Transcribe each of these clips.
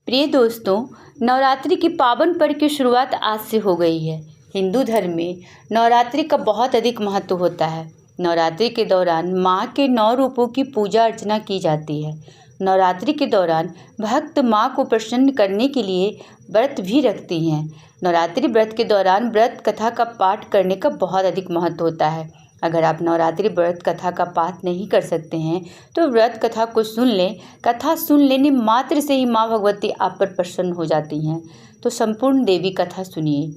प्रिय दोस्तों, नवरात्रि की पावन पर्व की शुरुआत आज से हो गई है। हिंदू धर्म में नवरात्रि का बहुत अधिक महत्व होता है। नवरात्रि के दौरान माँ के 9 रूपों की पूजा अर्चना की जाती है। नवरात्रि के दौरान भक्त माँ को प्रसन्न करने के लिए व्रत भी रखती हैं। नवरात्रि व्रत के दौरान व्रत कथा का पाठ करने का बहुत अधिक महत्व होता है। अगर आप नवरात्रि व्रत कथा का पाठ नहीं कर सकते हैं तो व्रत कथा को सुन लें। कथा सुन लेने मात्र से ही माँ भगवती आप पर प्रसन्न हो जाती हैं। तो संपूर्ण देवी कथा सुनिए।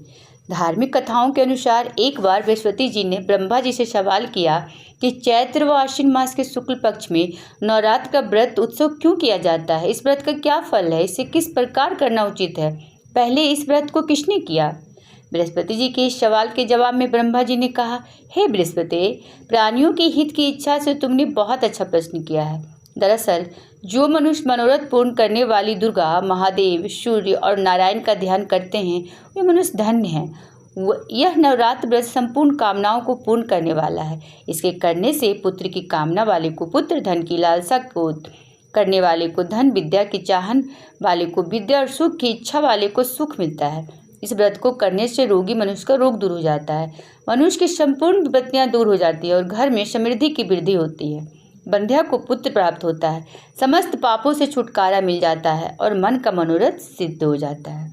धार्मिक कथाओं के अनुसार एक बार बृहस्पति जी ने ब्रह्मा जी से सवाल किया कि चैत्र व आश्विन मास के शुक्ल पक्ष में नवरात्र का व्रत उत्सव क्यों किया जाता है, इस व्रत का क्या फल है, इसे किस प्रकार करना उचित है, पहले इस व्रत को किसने किया। बृहस्पति जी के इस सवाल के जवाब में ब्रह्मा जी ने कहा, हे बृहस्पति, प्राणियों के हित की इच्छा से तुमने बहुत अच्छा प्रश्न किया है। दरअसल जो मनुष्य मनोरथ पूर्ण करने वाली दुर्गा, महादेव, सूर्य और नारायण का ध्यान करते हैं वे मनुष्य धन्य हैं। यह नवरात्र व्रत संपूर्ण कामनाओं को पूर्ण करने वाला है। इसके करने से पुत्र की कामना वाले को पुत्र, धन की लालसा को करने वाले को धन, विद्या की चाहन वाले को विद्या और सुख की इच्छा वाले को सुख मिलता है। इस व्रत को करने से रोगी मनुष्य का रोग दूर हो जाता है, मनुष्य की संपूर्ण विपत्तियां दूर हो जाती है और घर में समृद्धि की वृद्धि होती है। बंध्या को पुत्र प्राप्त होता है, समस्त पापों से छुटकारा मिल जाता है और मन का मनोरथ सिद्ध हो जाता है।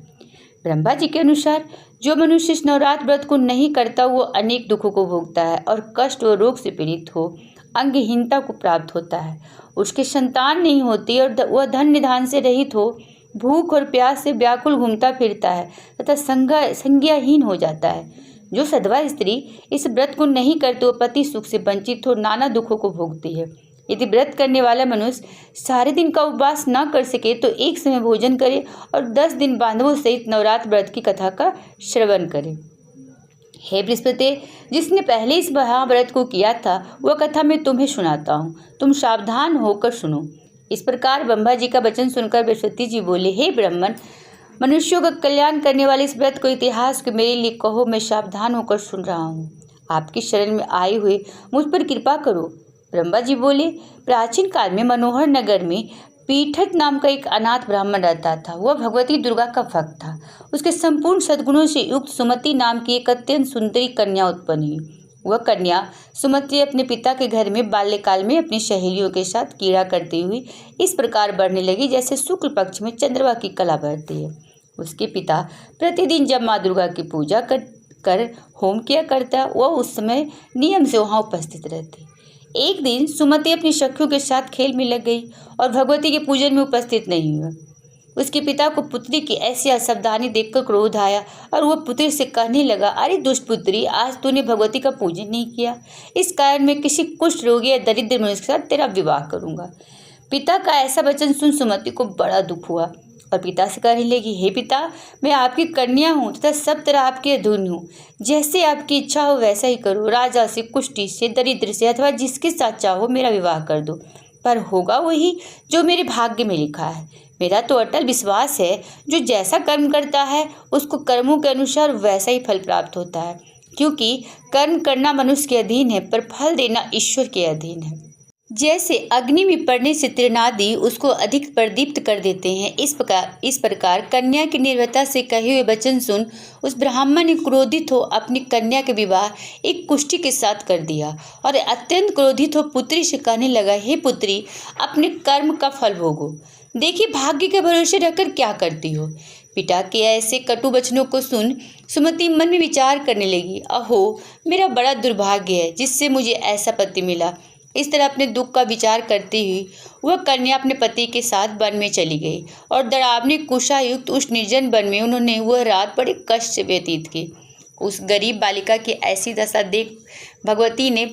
ब्रह्मा जी के अनुसार जो मनुष्य इस नवरात्र व्रत को नहीं करता वो अनेक दुखों को भोगता है और कष्ट व रोग से पीड़ित हो अंगहीनता को प्राप्त होता है। उसकी संतान नहीं होती और वह धन निधान से रहित हो भूख और प्यास से व्याकुल घूमता फिरता है तथा संज्ञाहीन हो जाता है। जो सधवा स्त्री इस व्रत को नहीं करती वो पति सुख से वंचित हो नाना दुखों को भोगती है। यदि व्रत करने वाला मनुष्य सारे दिन का उपवास न कर सके तो एक समय भोजन करे और 10 दिन बांधवों सहित नवरात्र व्रत की कथा का श्रवण करे। हे बृहस्पति, जिसने पहले इस महाव्रत को किया था वह कथा मैं तुम्हें सुनाता हूँ, तुम सावधान होकर सुनो। इस प्रकार ब्रह्मा जी का वचन सुनकर बृहस्पति जी बोले, हे ब्राह्मण, मनुष्यों का कल्याण करने वाले इस व्रत को इतिहास के मेरे लिए कहो, मैं सावधान होकर सुन रहा हूँ। आपकी शरण में आए हुए मुझ पर कृपा करो। ब्रह्मा जी बोले, प्राचीन काल में मनोहर नगर में पीठक नाम का एक अनाथ ब्राह्मण रहता था। वह भगवती दुर्गा का भक्त था। उसके संपूर्ण सद्गुणों से युक्त सुमति नाम की एक अत्यंत सुंदरी कन्या उत्पन्न हुई। वह कन्या सुमति अपने पिता के घर में बाल्यकाल में अपनी सहेलियों के साथ क्रीड़ा करती हुई इस प्रकार बढ़ने लगी जैसे शुक्ल पक्ष में चंद्रमा की कला बढ़ती है। उसके पिता प्रतिदिन जब माँ दुर्गा की पूजा कर होम किया करता वह उस समय नियम से वहाँ उपस्थित रहते। एक दिन सुमति अपनी सखियों के साथ खेल में लग गई और भगवती के पूजन में उपस्थित नहीं हुआ। उसके पिता को पुत्री की ऐसी असावधानी देखकर क्रोध आया और वह पुत्री से कहने लगा, अरे दुष्ट पुत्री, आज तूने भगवती का पूजन नहीं किया, इस कारण मैं किसी कुष्ठ रोगी या दरिद्र मनुष्य के साथ तेरा विवाह करूंगा। पिता का ऐसा वचन सुन सुमति को बड़ा दुख हुआ और पिता से कहने लगी, हे पिता, मैं आपकी कन्या हूँ तथा सब तरह आपके अधीन हूँ। जैसे आपकी इच्छा हो वैसा ही करो। राजा से, कुष्ठी से, दरिद्र से अथवा जिसके साथ चाहो मेरा विवाह कर दो, पर होगा वही जो मेरे भाग्य में लिखा है। मेरा तो अटल विश्वास है जो जैसा कर्म करता है उसको कर्मों के अनुसार वैसा ही फल प्राप्त होता है, क्योंकि कर्म करना मनुष्य के अधीन है पर फल देना ईश्वर के अधीन है। जैसे अग्नि में पड़ने से तृणादि उसको अधिक प्रदीप्त कर देते हैं, इस प्रकार कन्या की निर्भयता से कहे हुए वचन सुन उस ब्राह्मण ने क्रोधित हो अपनी कन्या के विवाह एक कुष्ठी के साथ कर दिया और अत्यंत क्रोधित हो पुत्री से कहने लगा, हे पुत्री, अपने कर्म का फल भोगो। देखिए भाग्य के भरोसे रहकर क्या करती हो। पिता के ऐसे कटु वचनों को सुन सुमति मन में विचार करने लगी, अहो मेरा बड़ा दुर्भाग्य है जिससे मुझे ऐसा पति मिला। इस तरह अपने दुख का विचार करती हुई वह कन्या अपने पति के साथ वन में चली गई और डरावनी कुशा युक्त उस निर्जन वन में उन्होंने वह रात बड़े कष्ट से व्यतीत की। उस गरीब बालिका की ऐसी दशा देख भगवती ने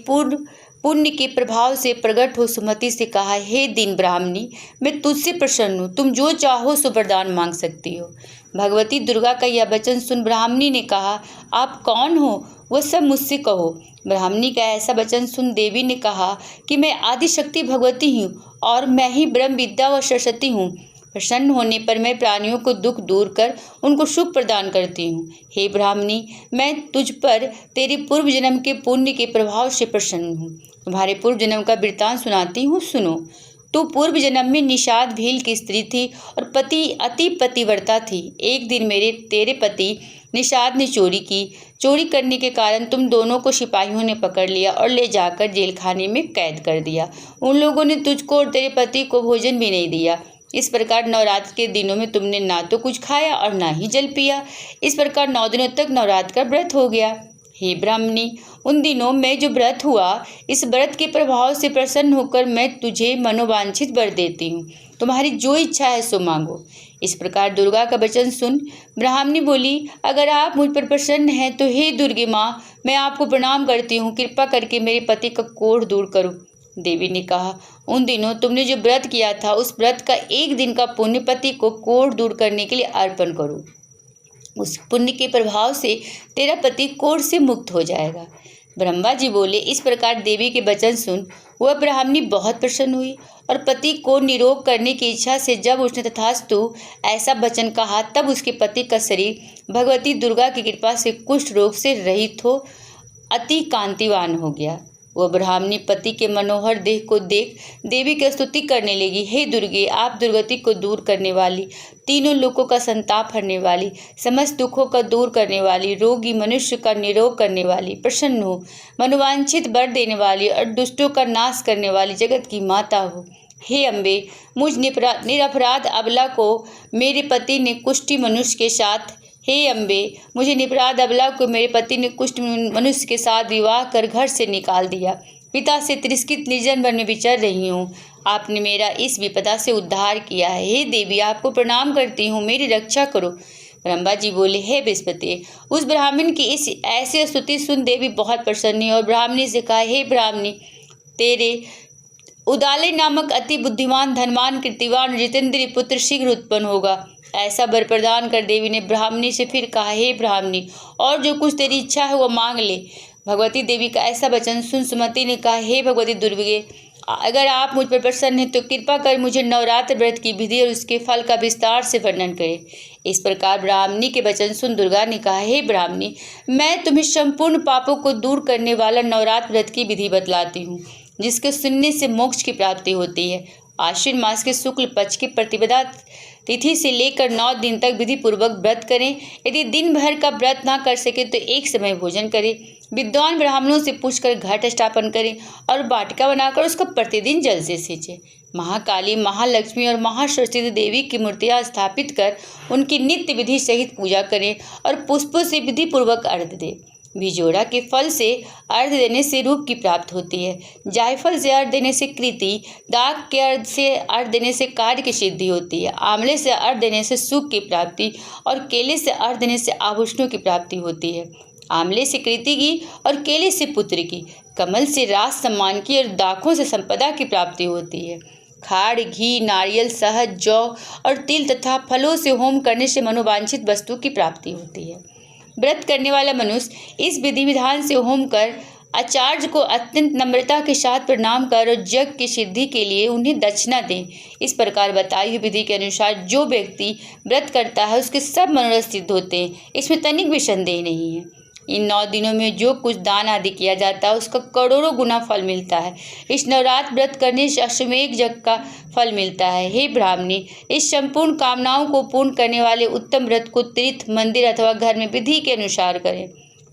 पुण्य के प्रभाव से प्रकट हो सुमति से कहा, हे दीन ब्राह्मणी, मैं तुझसे प्रसन्न हूँ, तुम जो चाहो सो वरदान मांग सकती हो। भगवती दुर्गा का यह वचन सुन ब्राह्मणी ने कहा, आप कौन हो वह सब मुझसे कहो। ब्राह्मणी का ऐसा वचन सुन देवी ने कहा कि मैं आदिशक्ति भगवती हूँ और मैं ही ब्रह्म विद्या व सरस्वती हूँ। प्रसन्न होने पर मैं प्राणियों को दुख दूर कर उनको सुख प्रदान करती हूँ। हे ब्राह्मणी, मैं तुझ पर तेरे पूर्व जन्म के पुण्य के प्रभाव से प्रसन्न हूँ। तुम्हारे पूर्व जन्म का वृत्तांत सुनाती हूँ, सुनो। तू पूर्व जन्म में निषाद भील की स्त्री थी और पति अति पतिव्रता थी। एक दिन तेरे पति निषाद ने चोरी की। चोरी करने के कारण तुम दोनों को सिपाहियों ने पकड़ लिया और ले जाकर जेल खाने में कैद कर दिया। उन लोगों ने तुझको और तेरे पति को भोजन भी नहीं दिया। इस प्रकार नवरात्र के दिनों में तुमने ना तो कुछ खाया और ना ही जल पिया। इस प्रकार 9 दिनों तक नवरात्र का व्रत हो गया। हे ब्राह्मणी, उन दिनों में जो व्रत हुआ, इस व्रत के प्रभाव से प्रसन्न होकर मैं तुझे मनोवांछित वर देती हूँ। तुम्हारी जो इच्छा है सो मांगो। इस प्रकार दुर्गा का वचन सुन ब्राह्मणी बोली, अगर आप मुझ पर प्रसन्न हैं तो हे दुर्गे माँ, मैं आपको प्रणाम करती हूँ। कृपा करके मेरे पति का कोढ़ दूर करो। देवी ने कहा, उन दिनों तुमने जो व्रत किया था, उस व्रत का 1 दिन का पुण्य पति को कोढ़ दूर करने के लिए अर्पण करो। उस पुण्य के प्रभाव से तेरा पति कोढ़ से मुक्त हो जाएगा। ब्रह्मा जी बोले, इस प्रकार देवी के वचन सुन वह ब्राह्मणी बहुत प्रसन्न हुई और पति को निरोग करने की इच्छा से जब उसने तथास्तु ऐसा वचन कहा, तब उसके पति का शरीर भगवती दुर्गा की कृपा से कुष्ठ रोग से रहित हो अति कांतिवान हो गया। वह ब्राह्मणी पति के मनोहर देह को देख देवी की स्तुति करने लगी। हे दुर्गे, आप दुर्गति को दूर करने वाली, तीनों लोकों का संताप हरने वाली, समस्त दुखों का दूर करने वाली, रोगी मनुष्य का निरोग करने वाली, प्रसन्न हो, मनोवांछित वर देने वाली और दुष्टों का नाश करने वाली जगत की माता हो। हे अम्बे, मुझ निरपराध अबला को मेरे पति ने कुष्ठी मनुष्य के साथ हे अम्बे, मुझे निरपराध अबला को मेरे पति ने कुष्ठ मनुष्य के साथ विवाह कर घर से निकाल दिया। पिता से तिरस्कृत निर्जन वन में विचर रही हूँ। आपने मेरा इस विपदा से उद्धार किया है। हे देवी, आपको प्रणाम करती हूँ, मेरी रक्षा करो। ब्रह्मा जी बोले, हे बृहस्पति, उस ब्राह्मण की इस ऐसी स्तुति सुन देवी बहुत प्रसन्न हुई और ब्राह्मणी से कहा, हे ब्राह्मणी, तेरे उदाले नामक अति बुद्धिमान, धनवान, कीर्तिवान, जितेंद्रिय पुत्र शीघ्र उत्पन्न होगा। ऐसा वर प्रदान कर देवी ने ब्राह्मणी से फिर कहा, हे ब्राह्मणी, और जो कुछ तेरी इच्छा है वो मांग ले। भगवती देवी का ऐसा वचन सुन सुमति ने कहा, हे भगवती दुर्गे, अगर आप मुझ पर प्रसन्न हैं तो कृपा कर मुझे नवरात्र व्रत की विधि और उसके फल का विस्तार से वर्णन करें। इस प्रकार ब्राह्मणी के वचन सुन दुर्गा ने कहा, हे ब्राह्मणी, मैं तुम्हें संपूर्ण पापों को दूर करने वाला नवरात्र व्रत की विधि बतलाती हूँ, जिसके सुनने से मोक्ष की प्राप्ति होती है। आश्विन मास के शुक्ल पक्ष की प्रतिपदा तिथि से लेकर 9 दिन तक विधि पूर्वक व्रत करें। यदि दिन भर का व्रत ना कर सके तो एक समय भोजन करें। विद्वान ब्राह्मणों से पूछकर घट स्थापन करें और वाटिका बनाकर उसको प्रतिदिन जल से सींचें। महाकाली, महालक्ष्मी और महासरस्वती देवी की मूर्तियाँ स्थापित कर उनकी नित्य विधि सहित पूजा करें और पुष्पों से विधि पूर्वक अर्घ्य दें। बिजोड़ा के फल से अर्घ्य देने से रूप की प्राप्ति होती है। जायफल से अर्घ्य देने से कृति, दाग के अर्घ्य से अर्घ्य देने से कार्य की सिद्धि होती है। आंवले से अर्घ्य देने से सुख की प्राप्ति और केले से अर्घ्य देने से आभूषणों की प्राप्ति होती है। आंवले से कृति की और केले से पुत्र की, कमल से राज सम्मान की और दाखों से संपदा की प्राप्ति होती है। खाड़, घी, नारियल, शहद, जौ और तिल तथा फलों से होम करने से मनोवांछित वस्तु की प्राप्ति होती है। व्रत करने वाला मनुष्य इस विधि विधान से होम कर आचार्य को अत्यंत नम्रता के साथ प्रणाम कर और यज्ञ की सिद्धि के लिए उन्हें दक्षिणा दें। इस प्रकार बताई हुई विधि के अनुसार जो व्यक्ति व्रत करता है उसके सब मनोरथ सिद्ध होते हैं। इसमें तनिक भी संदेह नहीं है। इन 9 दिनों में जो कुछ दान आदि किया जाता है उसका करोड़ों गुना फल मिलता है। इस नवरात्र व्रत करने से अश्वमेघ यज्ञ का फल मिलता है। हे ब्राह्मणी, इस संपूर्ण कामनाओं को पूर्ण करने वाले उत्तम व्रत को तीर्थ, मंदिर अथवा घर में विधि के अनुसार करें।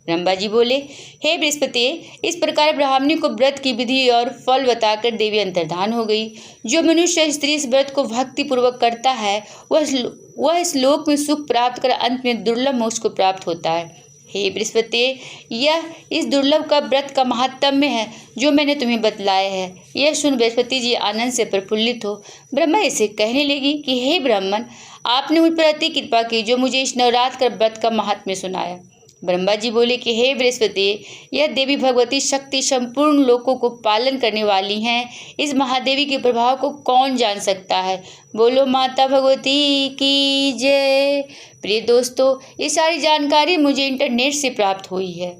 ब्रह्मा जी बोले, हे बृहस्पति, इस प्रकार ब्राह्मणी को व्रत की विधि और फल बताकर देवी अंतर्धान हो गई। जो मनुष्य स्त्री इस व्रत को भक्ति पूर्वक करता है वह इस लोक में सुख प्राप्त कर अंत में दुर्लभ मोक्ष को प्राप्त होता है। हे बृहस्पति, यह इस दुर्लभ का व्रत का महात्म्य है जो मैंने तुम्हें बतलाया है। यह सुन बृहस्पति जी आनंद से प्रफुल्लित हो ब्रह्मा इसे कहने लगी कि हे ब्राह्मण, आपने मुझ पर अति कृपा की जो मुझे इस नवरात्र का व्रत का महात्म्य सुनाया। ब्रह्मा जी बोले कि हे बृहस्पति, यह देवी भगवती शक्ति संपूर्ण लोकों को पालन करने वाली हैं। इस महादेवी के प्रभाव को कौन जान सकता है। बोलो माता भगवती की जय। प्रिय दोस्तों, ये सारी जानकारी मुझे इंटरनेट से प्राप्त हुई है।